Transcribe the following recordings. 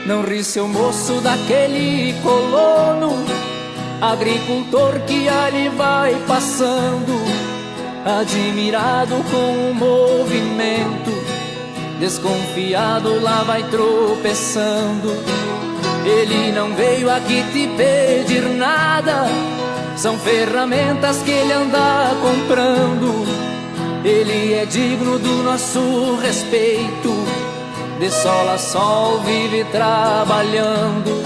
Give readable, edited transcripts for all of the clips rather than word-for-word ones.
Não ri, seu moço, daquele colono, agricultor que ali vai passando, admirado com o movimento, desconfiado lá vai tropeçando. Ele não veio aqui te pedir nada, são ferramentas que ele anda comprando. Ele é digno do nosso respeito, de sol a sol vive trabalhando.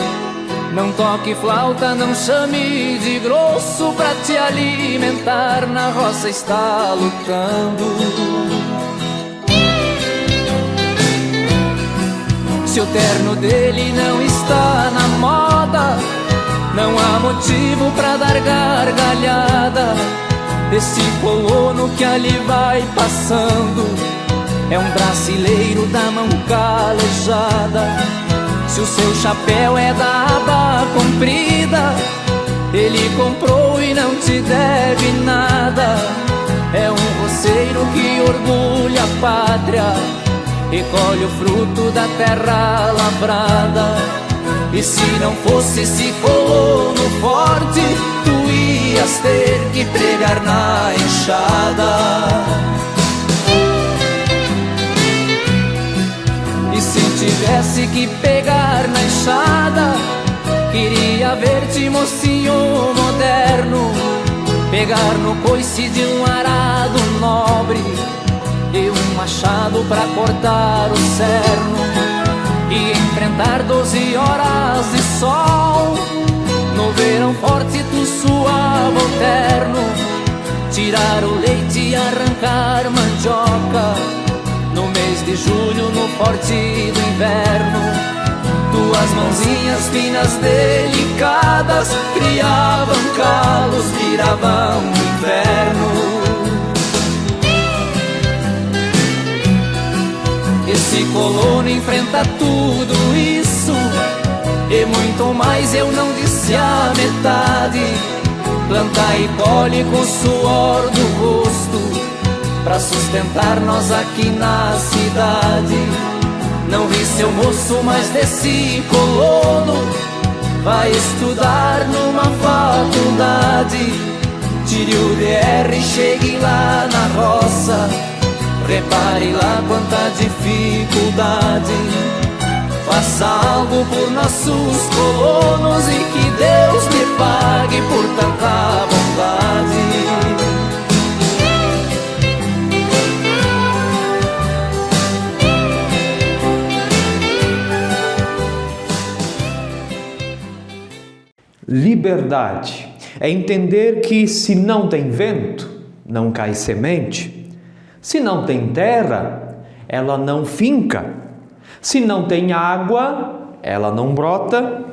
Não toque flauta, não chame de grosso, pra te alimentar na roça está lutando. Se o terno dele não está na moda, não há motivo pra dar gargalhada. Esse colono que ali vai passando é um brasileiro da mão calejada. Se o seu chapéu é da aba comprida, ele comprou e não te deve nada. É um roceiro que orgulha a pátria, recolhe o fruto da terra lavrada. E se não fosse esse colono forte, tu ias ter que pregar na enxada. E se tivesse que pegar na enxada, queria ver-te, mocinho moderno, pegar no coice de um arado nobre e um machado pra cortar o cerno, e enfrentar 12 horas de sol. No verão forte tu suava o terno, tirar o leite e arrancar mandioca. No mês de julho, no forte do inverno, tuas mãozinhas finas delicadas criavam calos, viravam inverno. Esse colono enfrenta tudo isso e muito mais, eu não disse a metade. Planta e colhe com o suor do rosto, pra sustentar nós aqui na cidade. Não ri, seu moço, mas desse colono vai estudar numa faculdade. Tire o DR e chegue lá na roça, repare lá quanta dificuldade. Faça algo por nossos colonos e que Deus me pague por tanta bondade. Liberdade é entender que se não tem vento, não cai semente. Se não tem terra, ela não finca. Se não tem água, ela não brota.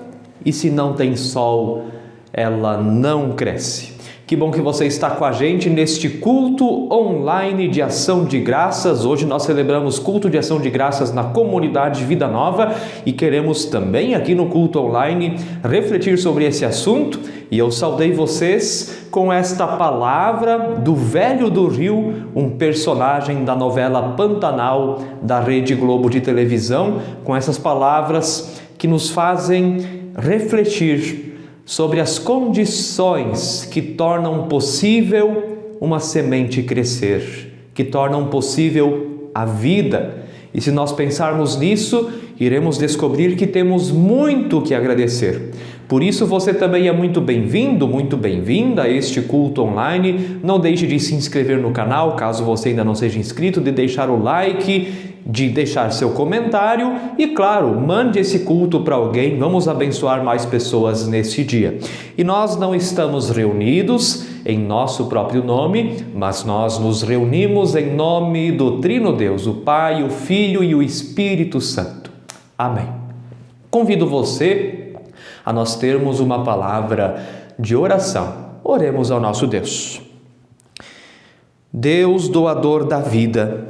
E se não tem sol, ela não cresce. Que bom que você está com a gente neste culto online de ação de graças. Hoje nós celebramos culto de ação de graças na comunidade Vida Nova e queremos também aqui no culto online refletir sobre esse assunto. E eu saudei vocês com esta palavra do Velho do Rio, um personagem da novela Pantanal da Rede Globo de televisão, com essas palavras que nos fazem refletir sobre as condições que tornam possível uma semente crescer, que tornam possível a vida. E se nós pensarmos nisso, iremos descobrir que temos muito que agradecer. Por isso você também é muito bem-vindo, muito bem-vinda a este culto online. Não deixe de se inscrever no canal, caso você ainda não seja inscrito, de deixar o like, de deixar seu comentário e, claro, mande esse culto para alguém. Vamos abençoar mais pessoas neste dia. E nós não estamos reunidos em nosso próprio nome, mas nós nos reunimos em nome do Trino Deus, o Pai, o Filho e o Espírito Santo. Amém. Convido você a nós termos uma palavra de oração. Oremos ao nosso Deus. Deus, doador da vida,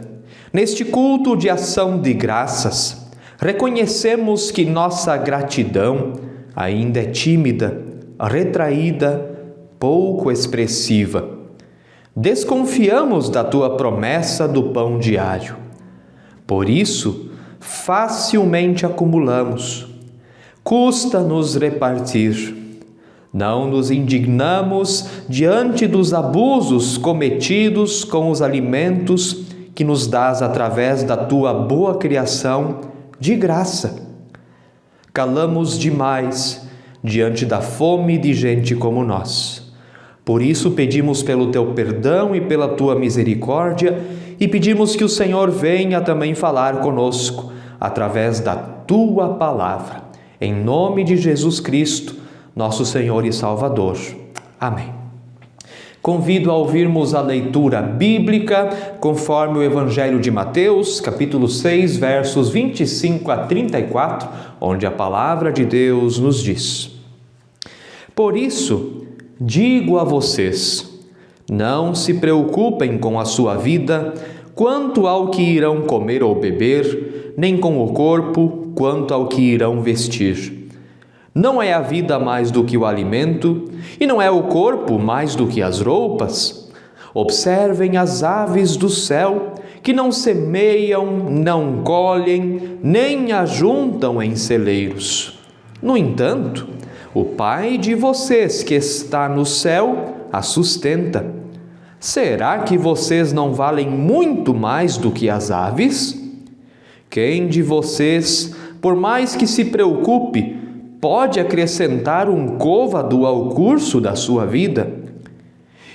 neste culto de ação de graças, reconhecemos que nossa gratidão ainda é tímida, retraída, pouco expressiva. Desconfiamos da tua promessa do pão diário. Por isso, facilmente acumulamos, Custa-nos repartir. Não nos indignamos diante dos abusos cometidos com os alimentos que nos dás através da tua boa criação de graça. Calamos demais diante da fome de gente como nós. Por isso pedimos pelo teu perdão e pela tua misericórdia e pedimos que o Senhor venha também falar conosco através da tua palavra. Em nome de Jesus Cristo, nosso Senhor e Salvador. Amém. Convido a ouvirmos a leitura bíblica conforme o Evangelho de Mateus, capítulo 6, versos 25 a 34, onde a palavra de Deus nos diz: Por isso, digo a vocês, não se preocupem com a sua vida, quanto ao que irão comer ou beber, nem com o corpo, quanto ao que irão vestir. Não é a vida mais do que o alimento, e não é o corpo mais do que as roupas? Observem as aves do céu, que não semeiam, não colhem, nem ajuntam em celeiros. No entanto, o Pai de vocês que está no céu a sustenta. Será que vocês não valem muito mais do que as aves? Quem de vocês, por mais que se preocupe, pode acrescentar um côvado ao curso da sua vida?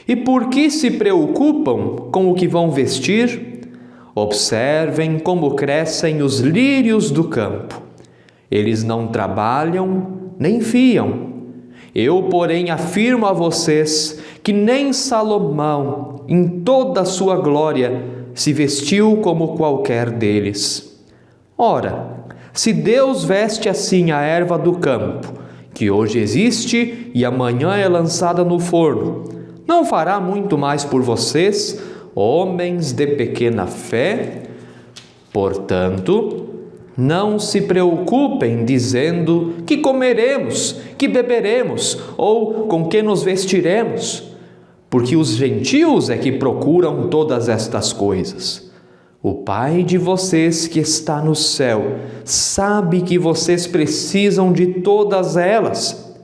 E por que se preocupam com o que vão vestir? Observem como crescem os lírios do campo. Eles não trabalham nem fiam. Eu, porém, afirmo a vocês que nem Salomão, em toda a sua glória, se vestiu como qualquer deles. Ora, se Deus veste assim a erva do campo, que hoje existe e amanhã é lançada no forno, não fará muito mais por vocês, homens de pequena fé? Portanto, não se preocupem dizendo que comeremos, que beberemos ou com que nos vestiremos, porque os gentios é que procuram todas estas coisas. O Pai de vocês que está no céu sabe que vocês precisam de todas elas.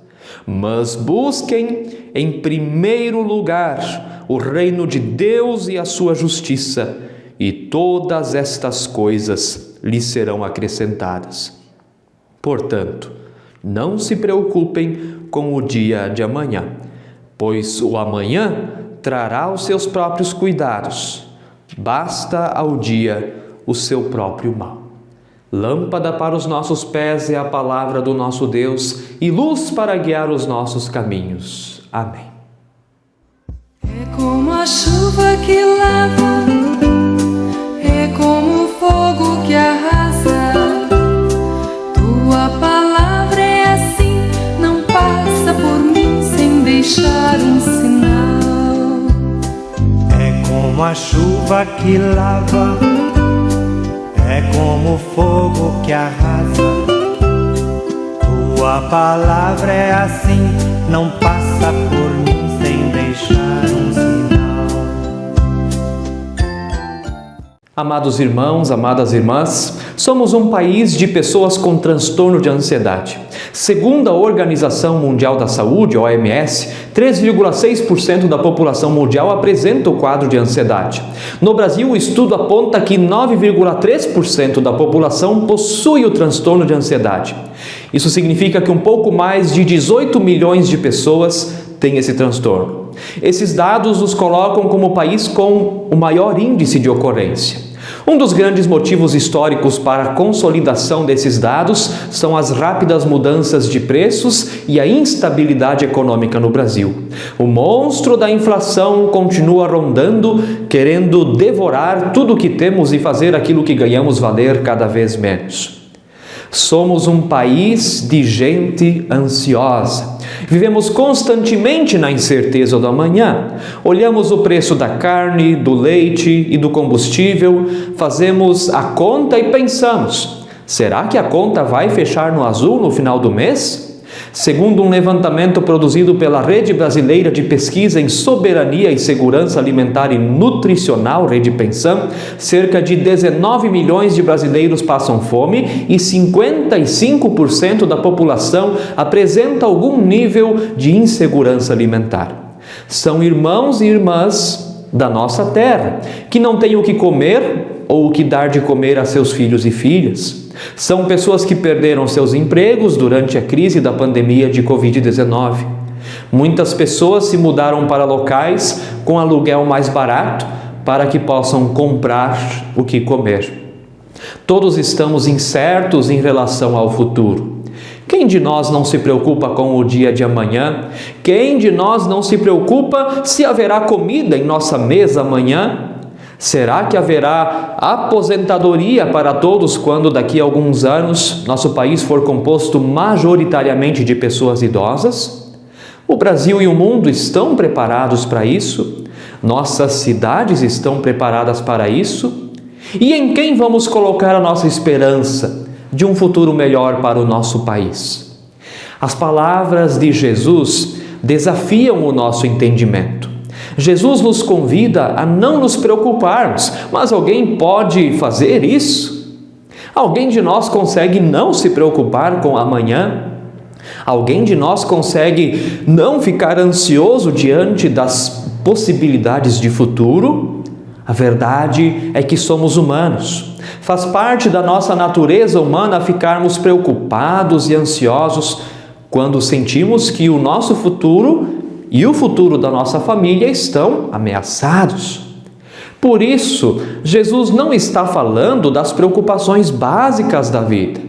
Mas busquem em primeiro lugar o reino de Deus e a sua justiça, e todas estas coisas lhes serão acrescentadas. Portanto, não se preocupem com o dia de amanhã, pois o amanhã trará os seus próprios cuidados. Basta ao dia o seu próprio mal. Lâmpada para os nossos pés é a palavra do nosso Deus e luz para guiar os nossos caminhos. Amém. É como a chuva que lava, é como o fogo que arrasa. Tua palavra é assim, não passa por mim sem deixar um sinal. Como a chuva que lava, é como o fogo que arrasa. Tua palavra é assim, não passa por mim sem deixar um sinal. Amados irmãos, amadas irmãs, somos um país de pessoas com transtorno de ansiedade. Segundo a Organização Mundial da Saúde, OMS, 3,6% da população mundial apresenta o quadro de ansiedade. No Brasil, o estudo aponta que 9,3% da população possui o transtorno de ansiedade. Isso significa que um pouco mais de 18 milhões de pessoas têm esse transtorno. Esses dados nos colocam como o país com o maior índice de ocorrência. Um dos grandes motivos históricos para a consolidação desses dados são as rápidas mudanças de preços e a instabilidade econômica no Brasil. O monstro da inflação continua rondando, querendo devorar tudo o que temos e fazer aquilo que ganhamos valer cada vez menos. Somos um país de gente ansiosa. Vivemos constantemente na incerteza do amanhã. Olhamos o preço da carne, do leite e do combustível, fazemos a conta e pensamos: será que a conta vai fechar no azul no final do mês? Segundo um levantamento produzido pela Rede Brasileira de Pesquisa em Soberania e Segurança Alimentar e Nutricional, Rede Pensam, cerca de 19 milhões de brasileiros passam fome e 55% da população apresenta algum nível de insegurança alimentar. São irmãos e irmãs da nossa terra, que não têm o que comer ou o que dar de comer a seus filhos e filhas. São pessoas que perderam seus empregos durante a crise da pandemia de Covid-19. Muitas pessoas se mudaram para locais com aluguel mais barato para que possam comprar o que comer. Todos estamos incertos em relação ao futuro. Quem de nós não se preocupa com o dia de amanhã? Quem de nós não se preocupa se haverá comida em nossa mesa amanhã? Será que haverá aposentadoria para todos quando daqui a alguns anos nosso país for composto majoritariamente de pessoas idosas? O Brasil e o mundo estão preparados para isso? Nossas cidades estão preparadas para isso? E em quem vamos colocar a nossa esperança de um futuro melhor para o nosso país? As palavras de Jesus desafiam o nosso entendimento. Jesus nos convida a não nos preocuparmos, mas alguém pode fazer isso? Alguém de nós consegue não se preocupar com amanhã? Alguém de nós consegue não ficar ansioso diante das possibilidades de futuro? A verdade é que somos humanos. Faz parte da nossa natureza humana ficarmos preocupados e ansiosos quando sentimos que o nosso futuro e o futuro da nossa família estão ameaçados. Por isso, Jesus não está falando das preocupações básicas da vida.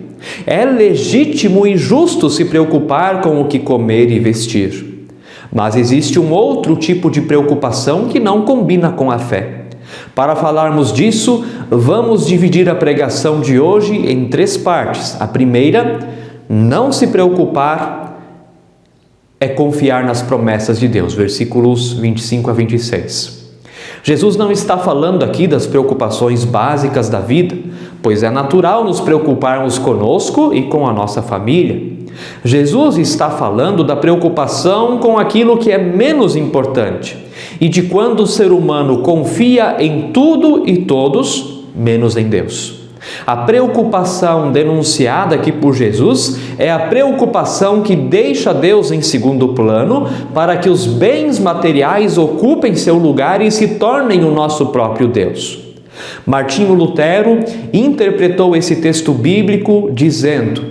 É legítimo e justo se preocupar com o que comer e vestir. Mas existe um outro tipo de preocupação que não combina com a fé. Para falarmos disso, vamos dividir a pregação de hoje em 3 partes. A primeira, não se preocupar é confiar nas promessas de Deus, versículos 25 a 26. Jesus não está falando aqui das preocupações básicas da vida, pois é natural nos preocuparmos conosco e com a nossa família. Jesus está falando da preocupação com aquilo que é menos importante e de quando o ser humano confia em tudo e todos, menos em Deus. A preocupação denunciada aqui por Jesus é a preocupação que deixa Deus em segundo plano para que os bens materiais ocupem seu lugar e se tornem o nosso próprio Deus. Martinho Lutero interpretou esse texto bíblico dizendo: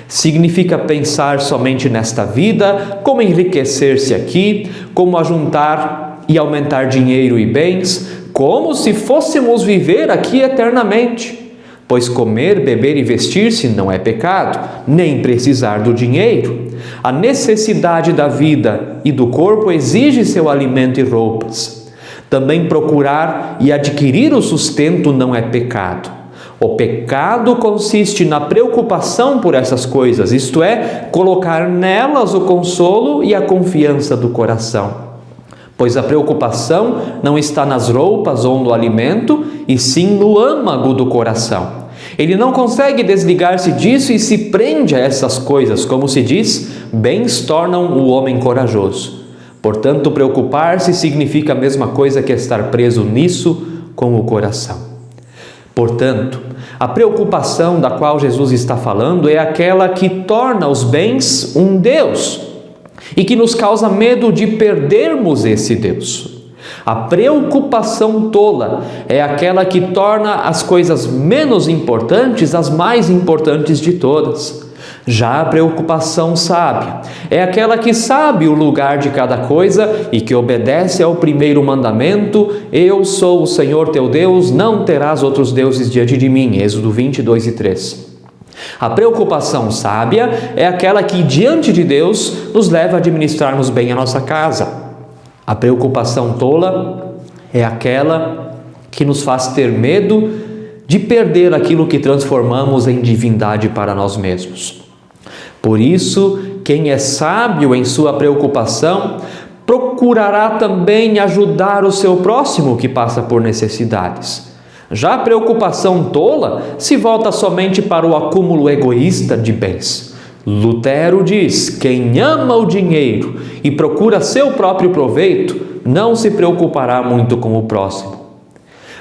significa pensar somente nesta vida, como enriquecer-se aqui, como ajuntar e aumentar dinheiro e bens, como se fôssemos viver aqui eternamente. Pois comer, beber e vestir-se não é pecado, nem precisar do dinheiro. A necessidade da vida e do corpo exige seu alimento e roupas. Também procurar e adquirir o sustento não é pecado. O pecado consiste na preocupação por essas coisas, isto é, colocar nelas o consolo e a confiança do coração. Pois a preocupação não está nas roupas ou no alimento, e sim no âmago do coração. Ele não consegue desligar-se disso e se prende a essas coisas, como se diz, bens tornam o homem corajoso. Portanto, preocupar-se significa a mesma coisa que estar preso nisso com o coração. Portanto, a preocupação da qual Jesus está falando é aquela que torna os bens um Deus e que nos causa medo de perdermos esse Deus. A preocupação tola é aquela que torna as coisas menos importantes as mais importantes de todas. Já a preocupação sábia é aquela que sabe o lugar de cada coisa e que obedece ao primeiro mandamento: eu sou o Senhor teu Deus, não terás outros deuses diante de mim. Êxodo 22 e 3. A preocupação sábia é aquela que, diante de Deus, nos leva a administrarmos bem a nossa casa. A preocupação tola é aquela que nos faz ter medo de perder aquilo que transformamos em divindade para nós mesmos. Por isso, quem é sábio em sua preocupação procurará também ajudar o seu próximo que passa por necessidades. Já a preocupação tola se volta somente para o acúmulo egoísta de bens. Lutero diz: quem ama o dinheiro e procura seu próprio proveito, não se preocupará muito com o próximo.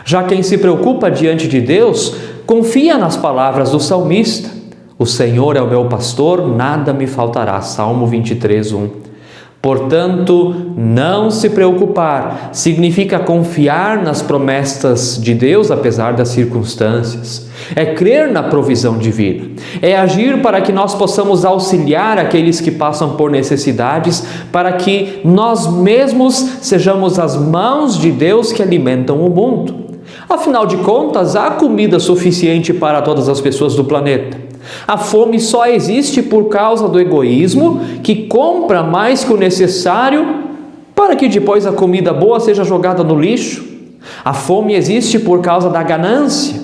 Já quem se preocupa diante de Deus, confia nas palavras do salmista: o Senhor é o meu pastor, nada me faltará. Salmo 23:1. Portanto, não se preocupar significa confiar nas promessas de Deus apesar das circunstâncias. É crer na provisão divina. É agir para que nós possamos auxiliar aqueles que passam por necessidades, para que nós mesmos sejamos as mãos de Deus que alimentam o mundo. Afinal de contas, há comida suficiente para todas as pessoas do planeta. A fome só existe por causa do egoísmo, que compra mais que o necessário para que depois a comida boa seja jogada no lixo. A fome existe por causa da ganância.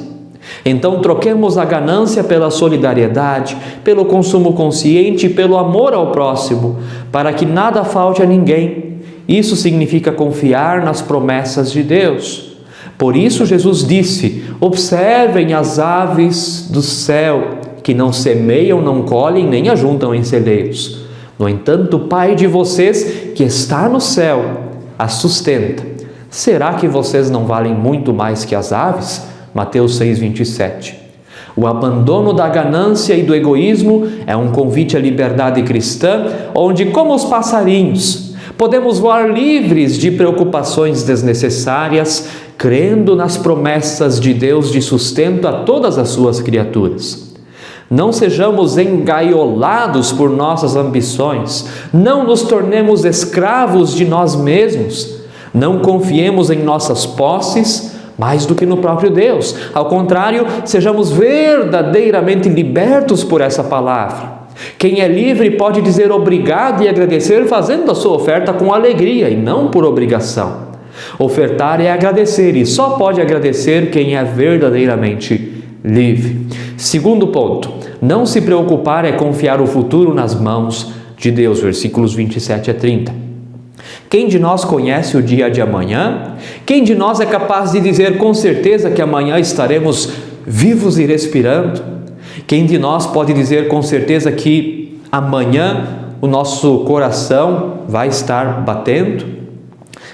Então troquemos a ganância pela solidariedade, pelo consumo consciente e pelo amor ao próximo, para que nada falte a ninguém. Isso significa confiar nas promessas de Deus. Por isso Jesus disse: observem as aves do céu, que não semeiam, não colhem, nem ajuntam em celeiros. No entanto, o Pai de vocês, que está no céu, as sustenta. Será que vocês não valem muito mais que as aves? Mateus 6:27. O abandono da ganância e do egoísmo é um convite à liberdade cristã, onde, como os passarinhos, podemos voar livres de preocupações desnecessárias, crendo nas promessas de Deus de sustento a todas as suas criaturas. Não sejamos engaiolados por nossas ambições, não nos tornemos escravos de nós mesmos, não confiemos em nossas posses mais do que no próprio Deus. Ao contrário, sejamos verdadeiramente libertos por essa palavra. Quem é livre pode dizer obrigado e agradecer fazendo a sua oferta com alegria e não por obrigação. Ofertar é agradecer, e só pode agradecer quem é verdadeiramente livre. Segundo ponto, não se preocupar é confiar o futuro nas mãos de Deus, versículos 27 a 30. Quem de nós conhece o dia de amanhã? Quem de nós é capaz de dizer com certeza que amanhã estaremos vivos e respirando? Quem de nós pode dizer com certeza que amanhã o nosso coração vai estar batendo?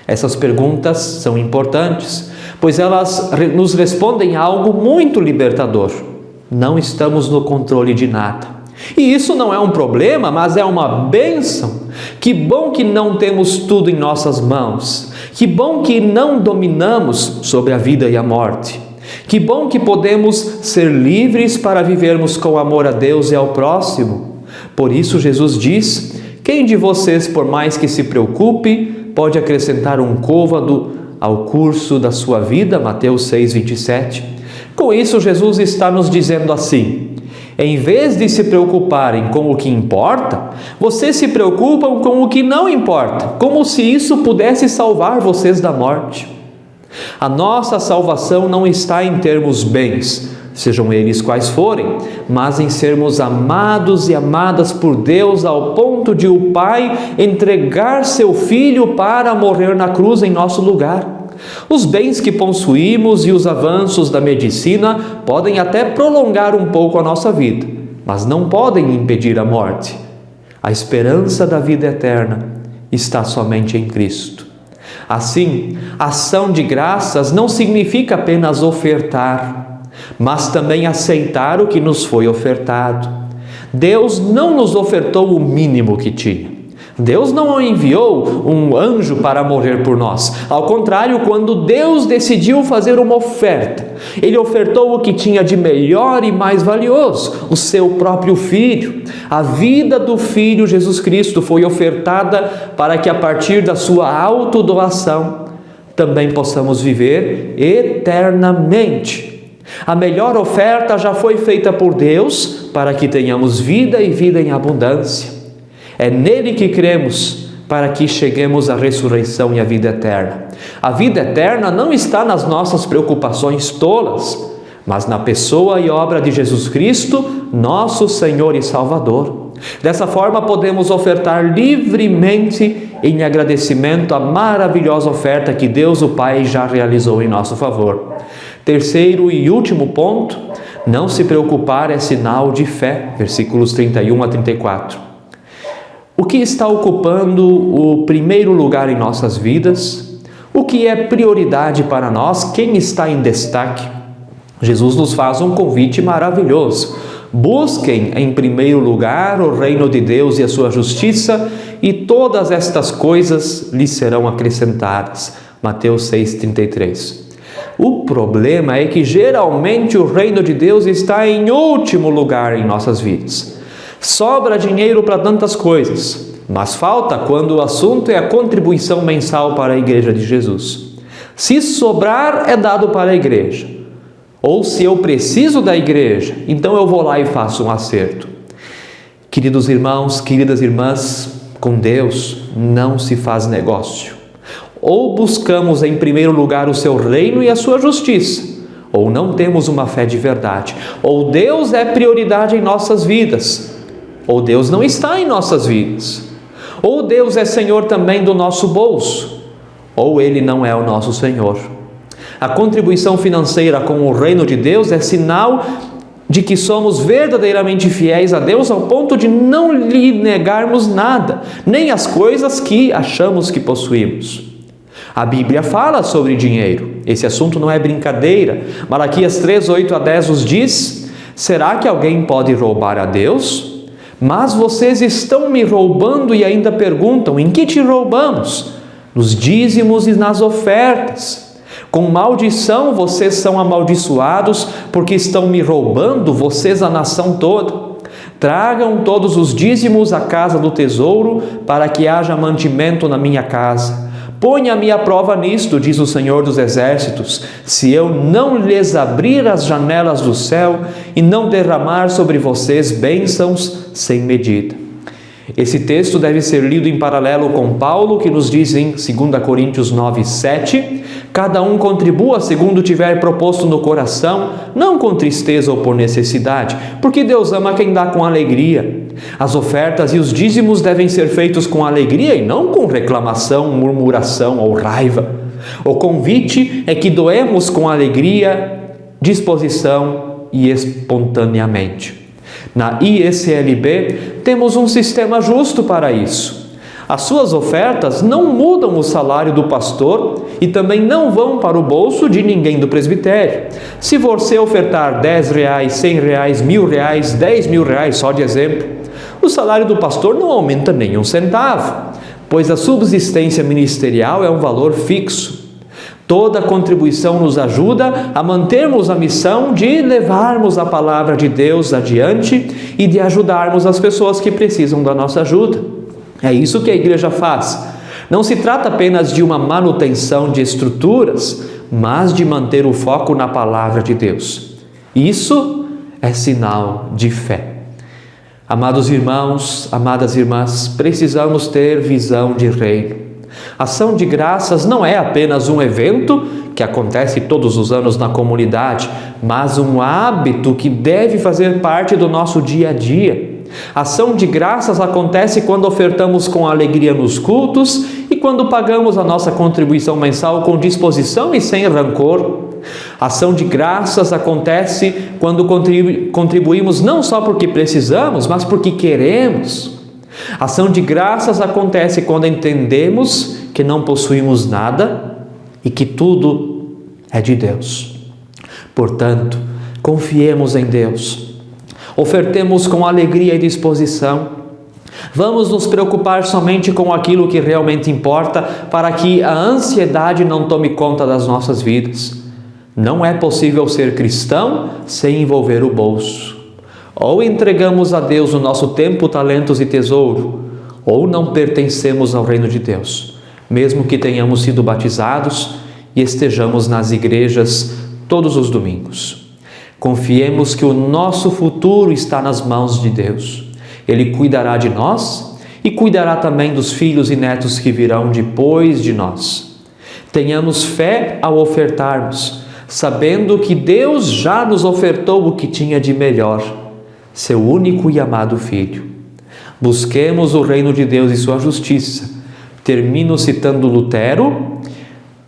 Essas perguntas são importantes, pois elas nos respondem a algo muito libertador. Não estamos no controle de nada. E isso não é um problema, mas é uma bênção. Que bom que não temos tudo em nossas mãos. Que bom que não dominamos sobre a vida e a morte. Que bom que podemos ser livres para vivermos com amor a Deus e ao próximo. Por isso Jesus diz: quem de vocês, por mais que se preocupe, pode acrescentar um côvado ao curso da sua vida? Mateus 6:27. Com isso, Jesus está nos dizendo assim: em vez de se preocuparem com o que importa, vocês se preocupam com o que não importa, como se isso pudesse salvar vocês da morte. A nossa salvação não está em termos bens, sejam eles quais forem, mas em sermos amados e amadas por Deus ao ponto de o Pai entregar seu Filho para morrer na cruz em nosso lugar. Os bens que possuímos e os avanços da medicina podem até prolongar um pouco a nossa vida, mas não podem impedir a morte. A esperança da vida eterna está somente em Cristo. Assim, ação de graças não significa apenas ofertar, mas também aceitar o que nos foi ofertado. Deus não nos ofertou o mínimo que tinha. Deus não enviou um anjo para morrer por nós. Ao contrário, quando Deus decidiu fazer uma oferta, Ele ofertou o que tinha de melhor e mais valioso, o seu próprio Filho. A vida do Filho Jesus Cristo foi ofertada para que a partir da sua autodoação também possamos viver eternamente. A melhor oferta já foi feita por Deus para que tenhamos vida e vida em abundância. É nele que cremos para que cheguemos à ressurreição e à vida eterna. A vida eterna não está nas nossas preocupações tolas, mas na pessoa e obra de Jesus Cristo, nosso Senhor e Salvador. Dessa forma, podemos ofertar livremente em agradecimento à maravilhosa oferta que Deus o Pai já realizou em nosso favor. Terceiro e último ponto, Não se preocupar é sinal de fé, versículos 31 a 34. O que está ocupando o primeiro lugar em nossas vidas? O que é prioridade para nós? Quem está em destaque? Jesus nos faz um convite maravilhoso. Busquem em primeiro lugar o reino de Deus e a sua justiça, e todas estas coisas lhes serão acrescentadas. Mateus 6,33. O problema é que geralmente o reino de Deus está em último lugar em nossas vidas. Sobra dinheiro para tantas coisas, mas falta quando o assunto é a contribuição mensal para a Igreja de Jesus. Se sobrar, é dado para a igreja. Ou se eu preciso da igreja, então eu vou lá e faço um acerto. Queridos irmãos, queridas irmãs, com Deus não se faz negócio. Ou buscamos em primeiro lugar o seu reino e a sua justiça, ou não temos uma fé de verdade. Ou Deus é prioridade em nossas vidas, ou Deus não está em nossas vidas. Ou Deus é Senhor também do nosso bolso, ou Ele não é o nosso Senhor. A contribuição financeira com o reino de Deus é sinal de que somos verdadeiramente fiéis a Deus ao ponto de não lhe negarmos nada, nem as coisas que achamos que possuímos. A Bíblia fala sobre dinheiro. Esse assunto não é brincadeira. Malaquias 3, 8 a 10 nos diz: será que alguém pode roubar a Deus? Mas vocês estão me roubando e ainda perguntam: em que te roubamos? Nos dízimos e nas ofertas. Com maldição vocês são amaldiçoados, porque estão me roubando, vocês, a nação toda. Tragam todos os dízimos à casa do tesouro, para que haja mantimento na minha casa. Ponha-me à prova nisto, diz o Senhor dos Exércitos, se eu não lhes abrir as janelas do céu e não derramar sobre vocês bênçãos sem medida. Esse texto deve ser lido em paralelo com Paulo, que nos diz em 2 Coríntios 9, 7, cada um contribua segundo tiver proposto no coração, não com tristeza ou por necessidade, porque Deus ama quem dá com alegria. As ofertas e os dízimos devem ser feitos com alegria e não com reclamação, murmuração ou raiva. O convite é que doemos com alegria, disposição e espontaneamente. Na IECLB temos um sistema justo para isso. As suas ofertas não mudam o salário do pastor e também não vão para o bolso de ninguém do presbitério. Se você ofertar R$10, R$100, R$1.000, R$10.000, só de exemplo, o salário do pastor não aumenta nem um centavo, pois a subsistência ministerial é um valor fixo. Toda contribuição nos ajuda a mantermos a missão de levarmos a palavra de Deus adiante e de ajudarmos as pessoas que precisam da nossa ajuda. É isso que a igreja faz. Não se trata apenas de uma manutenção de estruturas, mas de manter o foco na palavra de Deus. Isso é sinal de fé. Amados irmãos, amadas irmãs, precisamos ter visão de reino. Ação de graças não é apenas um evento que acontece todos os anos na comunidade, mas um hábito que deve fazer parte do nosso dia a dia. Ação de graças acontece quando ofertamos com alegria nos cultos e quando pagamos a nossa contribuição mensal com disposição e sem rancor. Ação de graças acontece quando contribuímos não só porque precisamos, mas porque queremos. Ação de graças acontece quando entendemos que não possuímos nada e que tudo é de Deus. Portanto, confiemos em Deus. Ofertemos com alegria e disposição. Vamos nos preocupar somente com aquilo que realmente importa, para que a ansiedade não tome conta das nossas vidas. Não é possível ser cristão sem envolver o bolso. Ou entregamos a Deus o nosso tempo, talentos e tesouro, ou não pertencemos ao reino de Deus, mesmo que tenhamos sido batizados e estejamos nas igrejas todos os domingos. Confiemos que o nosso futuro está nas mãos de Deus. Ele cuidará de nós e cuidará também dos filhos e netos que virão depois de nós. Tenhamos fé ao ofertarmos, sabendo que Deus já nos ofertou o que tinha de melhor, seu único e amado Filho. Busquemos o reino de Deus e sua justiça. Termino citando Lutero.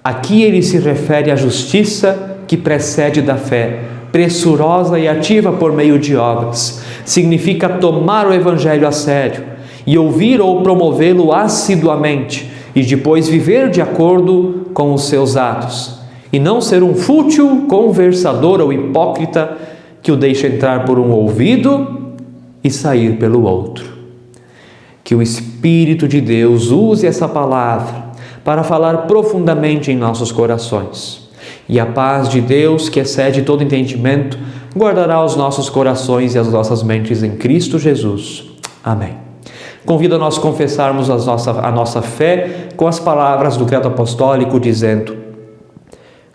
Aqui ele se refere à justiça que precede da fé, pressurosa e ativa por meio de obras. Significa tomar o Evangelho a sério e ouvir ou promovê-lo assiduamente e depois viver de acordo com os seus atos, e não ser um fútil conversador ou hipócrita que o deixa entrar por um ouvido e sair pelo outro. Que o Espírito de Deus use essa palavra para falar profundamente em nossos corações. E a paz de Deus, que excede todo entendimento, guardará os nossos corações e as nossas mentes em Cristo Jesus. Amém. Convido a nós confessarmos a nossa fé com as palavras do Credo Apostólico, dizendo: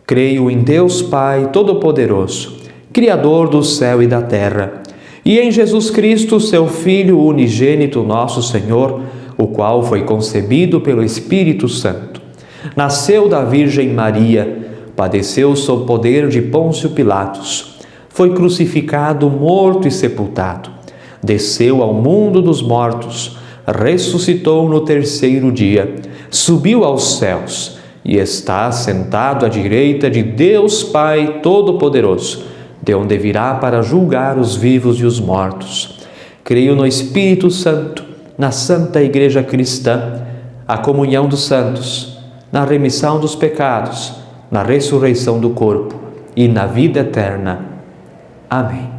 creio em Deus Pai Todo-Poderoso, Criador do céu e da terra, e em Jesus Cristo, seu Filho unigênito, nosso Senhor, o qual foi concebido pelo Espírito Santo. Nasceu da Virgem Maria, padeceu sob poder de Pôncio Pilatos, foi crucificado, morto e sepultado, desceu ao mundo dos mortos, ressuscitou no terceiro dia, subiu aos céus e está sentado à direita de Deus Pai Todo-Poderoso, de onde virá para julgar os vivos e os mortos. Creio no Espírito Santo, na Santa Igreja Cristã, a comunhão dos santos, na remissão dos pecados, na ressurreição do corpo e na vida eterna. Amém.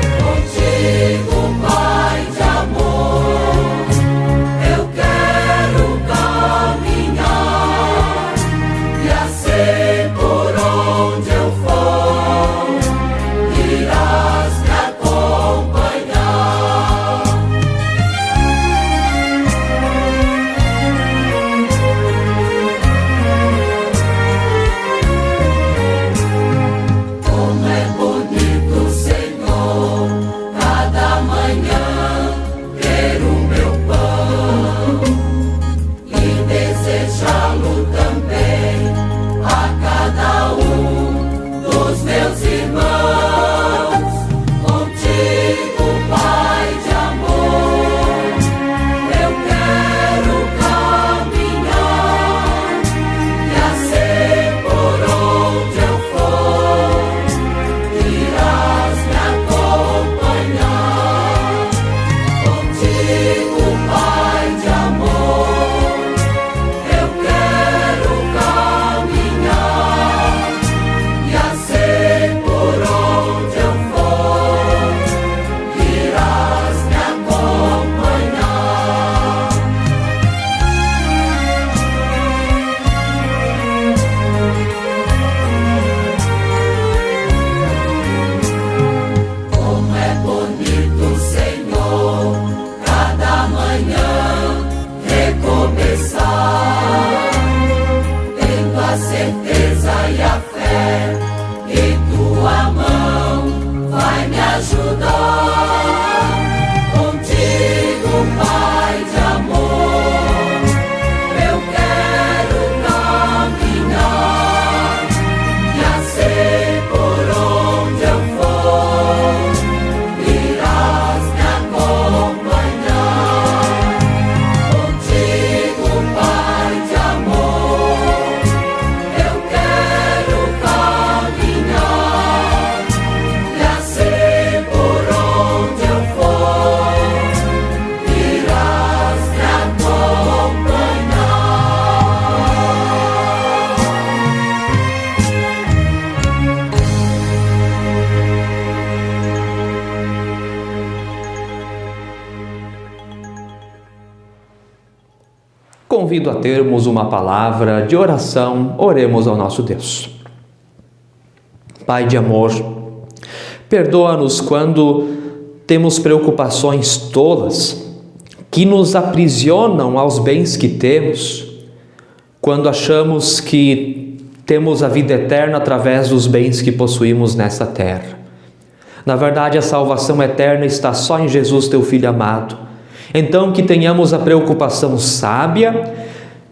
Contigo, Pai de amor, eu quero convido a termos uma palavra de oração. Oremos ao nosso Deus. Pai de amor, perdoa-nos quando temos preocupações tolas que nos aprisionam aos bens que temos, quando achamos que temos a vida eterna através dos bens que possuímos nessa terra. Na verdade, a salvação eterna está só em Jesus, teu Filho amado. Então, que tenhamos a preocupação sábia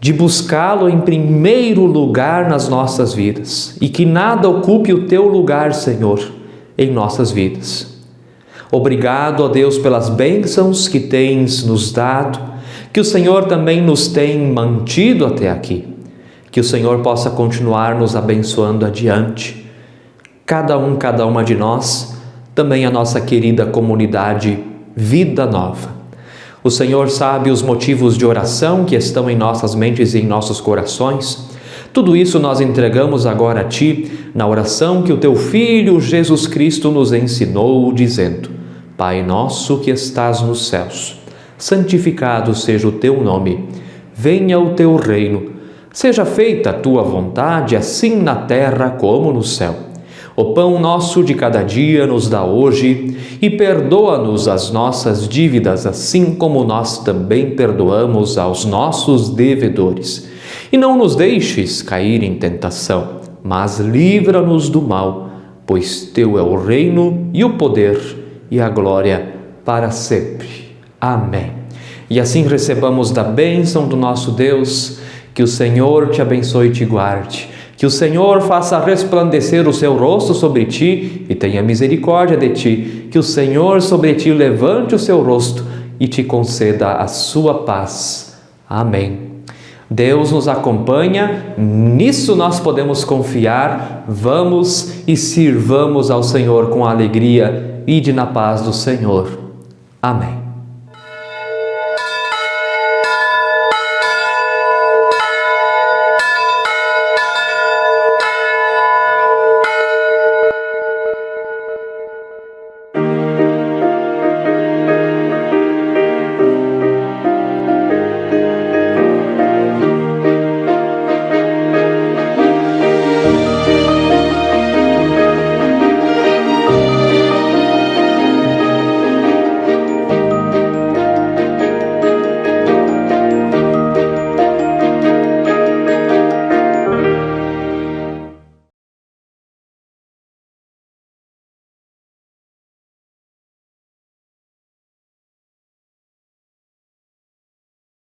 de buscá-lo em primeiro lugar nas nossas vidas e que nada ocupe o teu lugar, Senhor, em nossas vidas. Obrigado, ó Deus, pelas bênçãos que tens nos dado, que o Senhor também nos tem mantido até aqui. Que o Senhor possa continuar nos abençoando adiante. Cada uma de nós, também a nossa querida comunidade Vida Nova. O Senhor sabe os motivos de oração que estão em nossas mentes e em nossos corações. Tudo isso nós entregamos agora a Ti, na oração que o Teu Filho Jesus Cristo nos ensinou, dizendo: Pai nosso que estás nos céus, santificado seja o Teu nome. Venha o Teu reino. Seja feita a Tua vontade, assim na terra como no céu. O pão nosso de cada dia nos dá hoje e perdoa-nos as nossas dívidas, assim como nós também perdoamos aos nossos devedores. E não nos deixes cair em tentação, mas livra-nos do mal, pois Teu é o reino e o poder e a glória para sempre. Amém. E assim recebamos da bênção do nosso Deus. Que o Senhor te abençoe e te guarde. Que o Senhor faça resplandecer o seu rosto sobre ti e tenha misericórdia de ti. Que o Senhor sobre ti levante o seu rosto e te conceda a sua paz. Amém. Deus nos acompanha, nisso nós podemos confiar. Vamos e sirvamos ao Senhor com alegria. Ide na paz do Senhor. Amém.